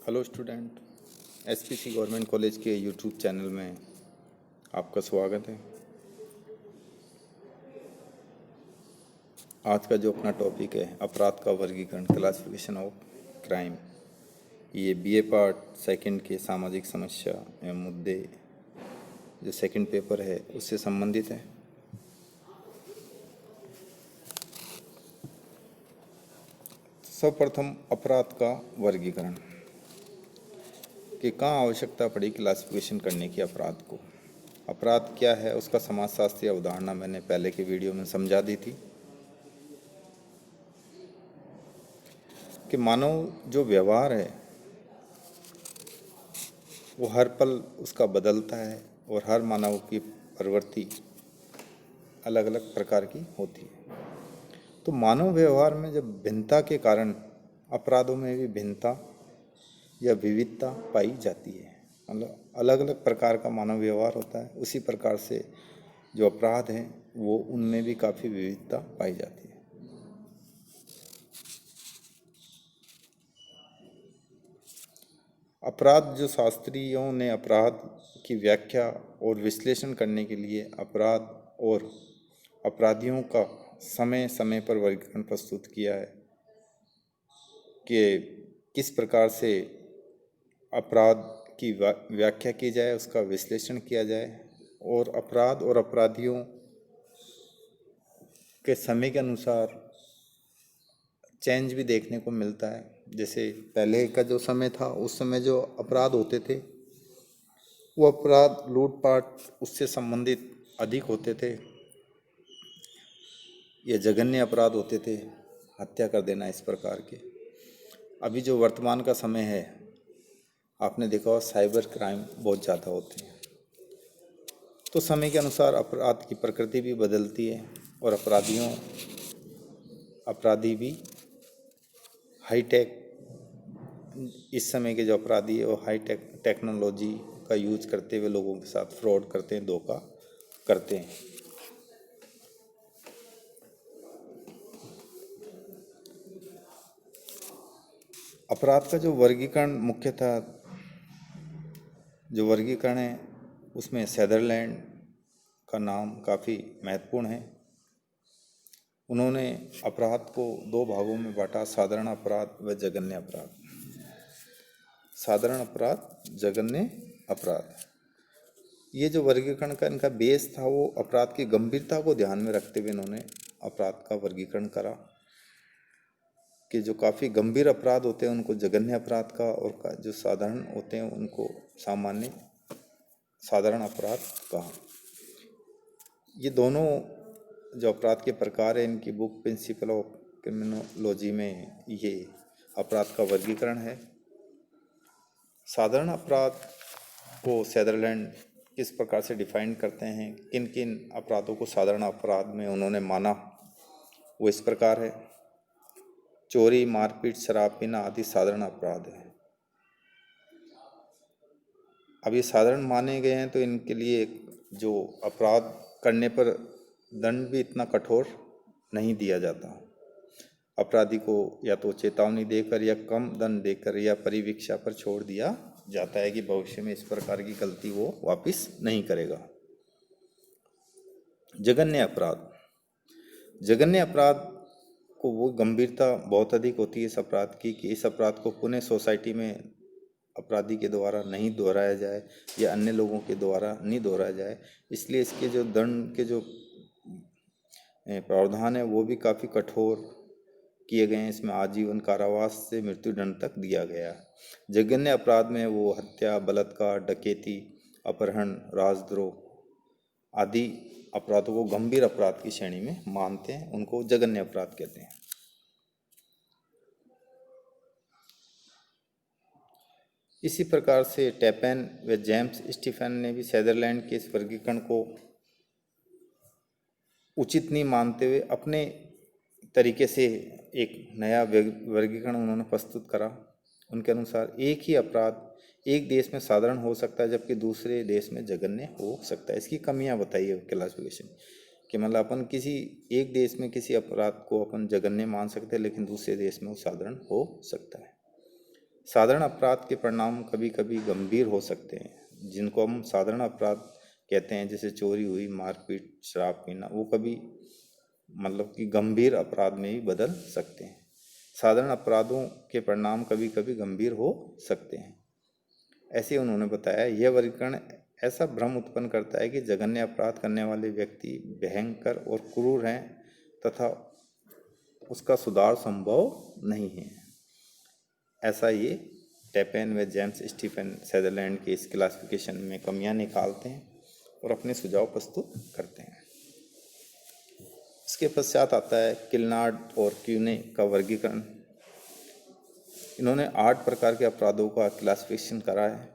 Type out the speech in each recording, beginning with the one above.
Hello student, SPC government college के YouTube channel में आपका स्वागत है। आज का जो अपना टॉपिक है अपराध का वर्गीकरण, क्लासिफिकेशन ऑफ क्राइम, ये बीए पार्ट सेकंड के सामाजिक समस्या एवं मुद्दे जो सेकंड पेपर है उससे संबंधित है। सर्वप्रथम अपराध का वर्गीकरण कि कहाँ आवश्यकता पड़ी क्लासिफिकेशन करने की अपराध को। अपराध क्या है उसका समाजशास्त्रीय अवधारणा मैंने पहले के वीडियो में समझा दी थी कि मानव जो व्यवहार है वो हर पल उसका बदलता है और हर मानव की प्रवृत्ति अलग अलग प्रकार की होती है। तो मानव व्यवहार में जब भिन्नता के कारण अपराधों में भी भिन्नता या विविधता पाई जाती है, मतलब अलग अलग प्रकार का मानव व्यवहार होता है, उसी प्रकार से जो अपराध हैं वो उनमें भी काफ़ी विविधता पाई जाती है। अपराध जो शास्त्रियों ने अपराध की व्याख्या और विश्लेषण करने के लिए अपराध और अपराधियों का समय समय पर वर्गीकरण प्रस्तुत किया है कि किस प्रकार से अपराध की व्याख्या की जाए, उसका विश्लेषण किया जाए और अपराध और अपराधियों के समय के अनुसार चेंज भी देखने को मिलता है। जैसे पहले का जो समय था उस समय जो अपराध होते थे वो अपराध लूटपाट उससे संबंधित अधिक होते थे, ये जघन्य अपराध होते थे, हत्या कर देना इस प्रकार के। अभी जो वर्तमान का समय है आपने देखा हो साइबर क्राइम बहुत ज़्यादा होते हैं। तो समय के अनुसार अपराध की प्रकृति भी बदलती है और अपराधी भी हाईटेक, इस समय के जो अपराधी है वो हाईटेक टेक्नोलॉजी का यूज करते हुए लोगों के साथ फ्रॉड करते हैं, धोखा करते हैं। अपराध का जो वर्गीकरण मुख्यतः जो वर्गीकरण है उसमें सेदरलैंड का नाम काफ़ी महत्वपूर्ण है। उन्होंने अपराध को दो भागों में बांटा, साधारण अपराध व जघन्य अपराध। साधारण अपराध, जघन्य अपराध, ये जो वर्गीकरण का इनका बेस था वो अपराध की गंभीरता को ध्यान में रखते हुए इन्होंने अपराध का वर्गीकरण करा कि जो काफ़ी गंभीर अपराध होते हैं उनको जघन्य अपराध का और जो साधारण होते हैं उनको सामान्य साधारण अपराध कहा। ये दोनों जो अपराध के प्रकार हैं इनकी बुक प्रिंसिपल ऑफ क्रिमिनोलॉजी में ये अपराध का वर्गीकरण है। साधारण अपराध को सेदरलैंड किस प्रकार से डिफाइन करते हैं, किन किन अपराधों को साधारण अपराध में उन्होंने माना, वो इस प्रकार है। चोरी, मारपीट, शराब पीना आदि साधारण अपराध है। अब ये साधारण माने गए हैं तो इनके लिए जो अपराध करने पर दंड भी इतना कठोर नहीं दिया जाता। अपराधी को या तो चेतावनी देकर या कम दंड देकर या परिवीक्षा पर छोड़ दिया जाता है कि भविष्य में इस प्रकार की गलती वो वापस नहीं करेगा। जघन्य अपराध, जघन्य अपराध को वो गंभीरता बहुत अधिक होती है इस अपराध की कि इस अपराध को पुनः सोसाइटी में अपराधी के द्वारा नहीं दोहराया जाए या अन्य लोगों के द्वारा नहीं दोहराया जाए, इसलिए इसके जो दंड के जो प्रावधान है वो भी काफ़ी कठोर किए गए हैं। इसमें आजीवन कारावास से मृत्युदंड तक दिया गया है। जघन्य अपराध में वो हत्या, बलात्कार, डकैती, अपहरण, राजद्रोह आदि अपराधों को गंभीर अपराध की श्रेणी में मानते हैं, उनको जघन्य अपराध कहते हैं। इसी प्रकार से टैपेन व जेम्स स्टीफन ने भी सेदरलैंड के इस वर्गीकरण को उचित नहीं मानते हुए अपने तरीके से एक नया वर्गीकरण उन्होंने प्रस्तुत करा। उनके अनुसार एक ही अपराध एक देश में साधारण हो सकता है जबकि दूसरे देश में जघन्य हो सकता है। इसकी कमियां बताइए क्लासिफिकेशन कि मतलब अपन किसी एक देश में किसी अपराध को अपन जघन्य मान सकते हैं लेकिन दूसरे देश में वो साधारण हो सकता है। साधारण अपराध के परिणाम कभी कभी गंभीर हो सकते हैं, जिनको हम साधारण अपराध कहते हैं, जैसे चोरी हुई, मारपीट, शराब पीना, वो कभी मतलब कि गंभीर अपराध में भी बदल सकते हैं। साधारण अपराधों के परिणाम कभी कभी गंभीर हो सकते हैं, ऐसे उन्होंने बताया। यह वर्गीकरण ऐसा भ्रम उत्पन्न करता है कि जघन्य अपराध करने वाले व्यक्ति भयंकर और क्रूर हैं तथा उसका सुधार संभव नहीं है। ऐसा ये टेपेन व जेम्स स्टीफन सदरलैंड के इस क्लासिफिकेशन में कमियां निकालते हैं और अपने सुझाव प्रस्तुत करते हैं। इसके पश्चात आता है किलनार्ड और क्यूने का वर्गीकरण। इन्होंने 8 प्रकार के अपराधों का क्लासिफिकेशन करा है।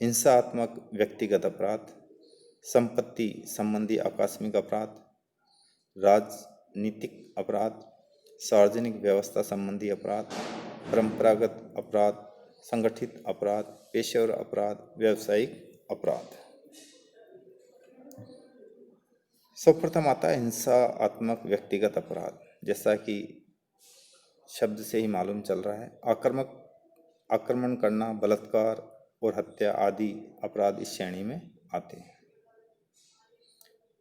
हिंसात्मक व्यक्तिगत अपराध, संपत्ति संबंधी आकस्मिक अपराध, राजनीतिक अपराध, सार्वजनिक व्यवस्था संबंधी अपराध, परंपरागत अपराध, संगठित अपराध, पेशेवर अपराध, व्यावसायिक अपराध। सर्वप्रथम आता है हिंसात्मक व्यक्तिगत अपराध। जैसा कि शब्द से ही मालूम चल रहा है, आक्रमण करना, बलात्कार और हत्या आदि अपराध इस श्रेणी में आते हैं।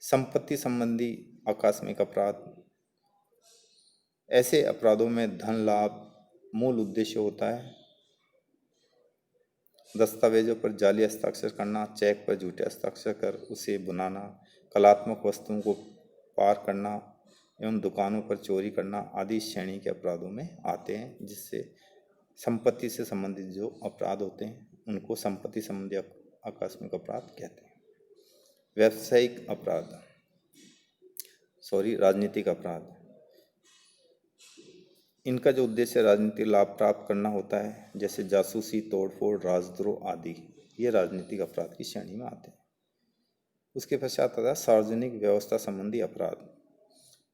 संपत्ति संबंधी आकस्मिक अपराध, ऐसे अपराधों में धन लाभ मूल उद्देश्य होता है। दस्तावेजों पर जाली हस्ताक्षर करना, चेक पर झूठे हस्ताक्षर कर उसे बुनाना, कलात्मक वस्तुओं को पार करना एवं दुकानों पर चोरी करना आदि श्रेणी के अपराधों में आते हैं, जिससे संपत्ति से संबंधित जो अपराध होते हैं उनको संपत्ति संबंधी आकस्मिक अपराध कहते हैं। व्यावसायिक अपराध, राजनीतिक अपराध, इनका जो उद्देश्य राजनीतिक लाभ प्राप्त करना होता है, जैसे जासूसी, तोड़फोड़, राजद्रोह आदि, ये राजनीतिक अपराध की श्रेणी में आते हैं। उसके पश्चात आता है सार्वजनिक व्यवस्था संबंधी अपराध।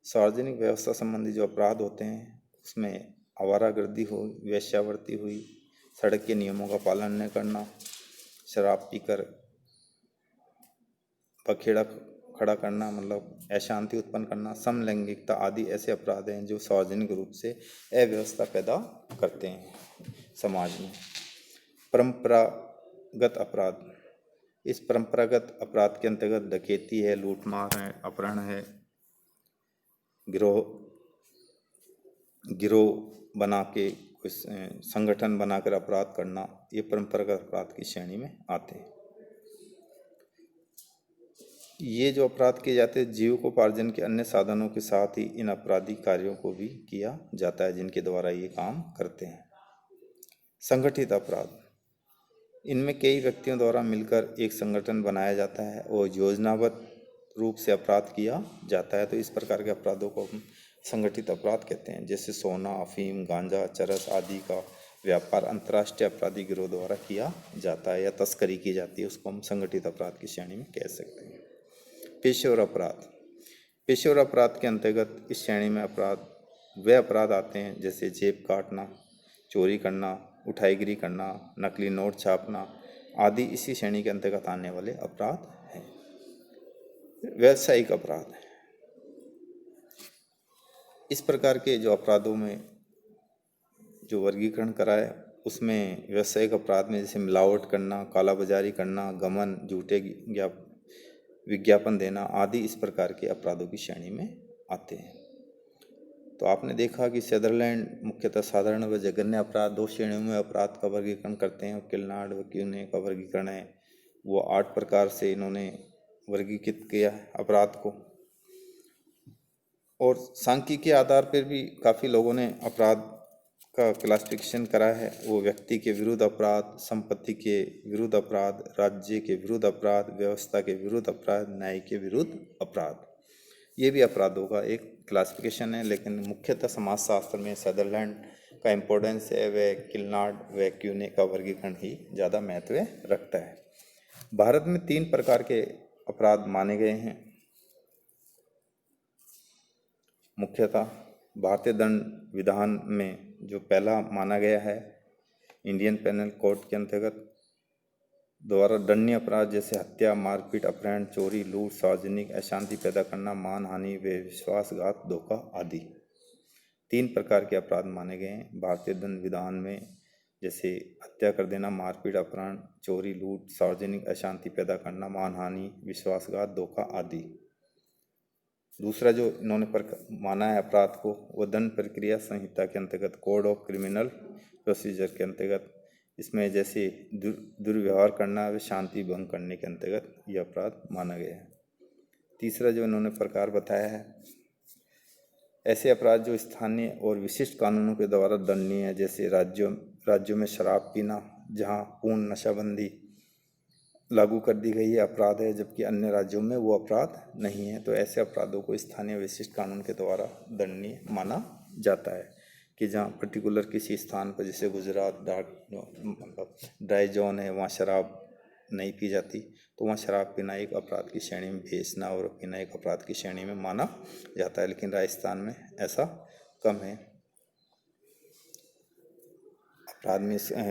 सार्वजनिक व्यवस्था संबंधी जो अपराध होते हैं उसमें आवारागर्दी हुई, वेश्यावृत्ति हुई, सड़क के नियमों का पालन न करना, शराब पीकर पखेड़ा खड़ा करना मतलब अशांति उत्पन्न करना, समलैंगिकता आदि ऐसे अपराध हैं जो सार्वजनिक रूप से अव्यवस्था पैदा करते हैं समाज में। परंपरागत अपराध, इस परंपरागत अपराध के अंतर्गत डकैती है, लूटमार है, अपहरण है, गिरोह बना के कुछ संगठन बनाकर अपराध करना, ये परंपरागत अपराध की श्रेणी में आते हैं। ये जो अपराध किए जाते हैं जीविकोपार्जन के अन्य साधनों के साथ ही इन आपराधिक कार्यों को भी किया जाता है जिनके द्वारा ये काम करते हैं। संगठित अपराध, इनमें कई व्यक्तियों द्वारा मिलकर एक संगठन बनाया जाता है और योजनाबद्ध रूप से अपराध किया जाता है, तो इस प्रकार के अपराधों को हम संगठित अपराध कहते हैं। जैसे सोना, अफीम, गांजा, चरस आदि का व्यापार अंतर्राष्ट्रीय अपराधी गिरोह द्वारा किया जाता है या तस्करी की जाती है, उसको हम संगठित अपराध की श्रेणी में कह सकते हैं। पेशेवर अपराध, पेशेवर अपराध के अंतर्गत इस श्रेणी में वे अपराध आते हैं जैसे जेब काटना, चोरी करना, उठाईगिरी करना, नकली नोट छापना आदि इसी श्रेणी के अंतर्गत आने वाले अपराध हैं। व्यावसायिक अपराध, इस प्रकार के जो अपराधों में जो वर्गीकरण करा है उसमें व्यावसायिक अपराध में जैसे मिलावट करना, कालाबाजारी करना, गमन, झूठे विज्ञापन देना आदि इस प्रकार के अपराधों की श्रेणी में आते हैं। तो आपने देखा कि सदरलैंड मुख्यतः साधारण व जघन्य अपराध 2 श्रेणियों में अपराध का वर्गीकरण करते हैं और किलनार्ड व क्यूने का वर्गीकरण है वो 8 प्रकार से इन्होंने वर्गीकृत किया है अपराध को। और सांख्यिकी के आधार पर भी काफ़ी लोगों ने अपराध का क्लासिफिकेशन करा है। वो व्यक्ति के विरुद्ध अपराध, संपत्ति के विरुद्ध अपराध, राज्य के विरुद्ध अपराध, व्यवस्था के विरुद्ध अपराध, न्याय के विरुद्ध अपराध, ये भी अपराधों का एक क्लासिफिकेशन है। लेकिन मुख्यतः समाजशास्त्र में सदरलैंड का इम्पोर्टेंस है, वह किलनार्ड व क्यूने का वर्गीकरण ही ज़्यादा महत्व रखता है। भारत में 3 प्रकार के अपराध माने गए हैं मुख्यतः। भारतीय दंड विधान में जो पहला माना गया है इंडियन पेनल कोड के अंतर्गत द्वारा दंडनीय अपराध जैसे हत्या, मारपीट, अपहरण, चोरी, लूट, सार्वजनिक अशांति पैदा करना, मानहानि व विश्वासघात, धोखा आदि 3 प्रकार के अपराध माने गए हैं भारतीय दंड विधान में, जैसे हत्या कर देना, मारपीट, अपहरण, चोरी, लूट, सार्वजनिक अशांति पैदा करना, मानहानि, विश्वासघात, धोखा आदि। दूसरा जो इन्होंने माना है अपराध को, वो दंड प्रक्रिया संहिता के अंतर्गत कोड ऑफ क्रिमिनल प्रोसीजर के अंतर्गत, इसमें जैसे दुर्व्यवहार करना व शांति भंग करने के अंतर्गत यह अपराध माना गया है। तीसरा जो इन्होंने प्रकार बताया है, ऐसे अपराध जो स्थानीय और विशिष्ट कानूनों के द्वारा दंडनीय है, जैसे राज्यों में शराब पीना जहां पूर्ण नशाबंदी लागू कर दी गई है अपराध है, जबकि अन्य राज्यों में वो अपराध नहीं है। तो ऐसे अपराधों को स्थानीय विशिष्ट कानून के द्वारा दंडनीय माना जाता है कि जहाँ पर्टिकुलर किसी स्थान पर, जैसे गुजरात मतलब ड्राई जोन है, वहाँ शराब नहीं पी जाती, तो वहाँ शराब पीना एक अपराध की श्रेणी में, बेचना और पीना एक अपराध की श्रेणी में माना जाता है। लेकिन राजस्थान में ऐसा कम है।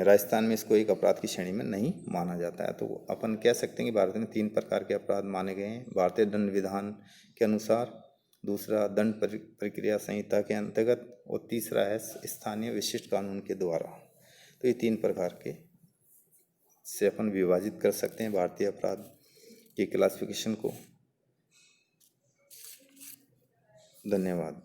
राजस्थान में इसको एक अपराध की श्रेणी में नहीं माना जाता है। तो अपन कह सकते हैं कि भारत में 3 प्रकार के अपराध माने गए हैं भारतीय दंड विधान के अनुसार, दूसरा दंड प्रक्रिया संहिता के अंतर्गत, और तीसरा है स्थानीय विशिष्ट कानून के द्वारा। तो ये 3 प्रकार के से अपन विभाजित कर सकते हैं भारतीय अपराध के क्लासिफिकेशन को। धन्यवाद।